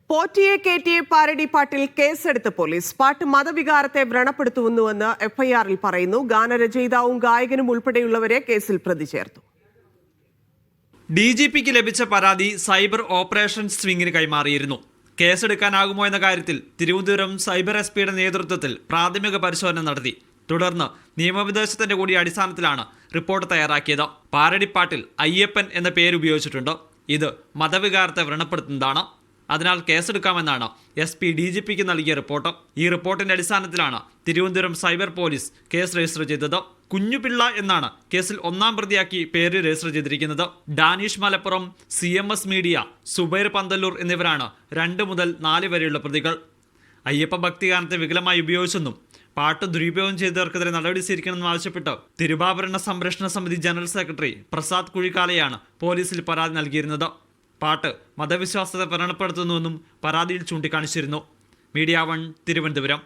പോറ്റിയെ കേറ്റിയെ parody പാട്ടിൽ കേസെടുത്ത് police. പാട്ട് മതവികാരത്തെ വ്രണപ്പെടുത്തുന്നുവെന്ന് എഫ്ഐആറിൽ പറയുന്നു. ഗാനരചയിതാവും ഗായകനും ഉൾപ്പെടെയുള്ളവരെ കേസിൽ പ്രതി ചേർത്തു. DGPക്ക് ലഭിച്ച പരാതി സൈബർ ഓപ്പറേഷൻസ് വിങ്ങിന് കൈമാറിയിരുന്നു. കേസെടുക്കാനാകുമോ എന്ന കാര്യത്തിൽ തിരുവനന്തപുരം സൈബർ SP-യുടെ നേതൃത്വത്തിൽ പ്രാഥമിക പരിശോധന നടത്തി. തുടർന്ന് നിയമോപദേശത്തിന്റെ കൂടി അടിസ്ഥാനത്തിലാണ് റിപ്പോർട്ട് തയ്യാറാക്കിയത്. പാരഡിപ്പാട്ടിൽ അയ്യപ്പൻ എന്ന പേര് ഉപയോഗിച്ചിട്ടുണ്ട്. ഇത് മതവികാരത്തെ വ്രണപ്പെടുത്തുന്നതാണ്. അതിനാൽ കേസെടുക്കാമെന്നാണ് SP DGPക്ക് നൽകിയ റിപ്പോർട്ട്. ഈ റിപ്പോർട്ടിന്റെ അടിസ്ഥാനത്തിലാണ് Thiruvananthapuram cyber police case register ചെയ്തത്. കുഞ്ഞുപിള്ള എന്നാണ് കേസിൽ ഒന്നാം പ്രതിയാക്കി പേര് രജിസ്റ്റർ ചെയ്തിരിക്കുന്നത്. ഡാനിഷ് മലപ്പുറം, CMS മീഡിയ, സുബൈർ പന്തല്ലൂർ എന്നിവരാണ് 2 മുതൽ 4 വരെയുള്ള പ്രതികൾ. അയ്യപ്പ ഭക്തിഗാനത്തെ വികലമായി ഉപയോഗിച്ചെന്നും പാട്ട് ദുരുപയോഗം ചെയ്തവർക്കെതിരെ നടപടി സ്വീകരിക്കണമെന്നും ആവശ്യപ്പെട്ട് തിരുവാഭരണ സംരക്ഷണ സമിതി ജനറൽ സെക്രട്ടറി പ്രസാദ് കുഴിക്കാലയാണ് പോലീസിൽ പരാതി നൽകിയിരുന്നത്. പാട്ട് മതവിശ്വാസത്തെ വ്രണപ്പെടുത്തുന്നുവെന്നും പരാതിയിൽ ചൂണ്ടിക്കാണിച്ചിരുന്നു. മീഡിയ 1 തിരുവനന്തപുരം.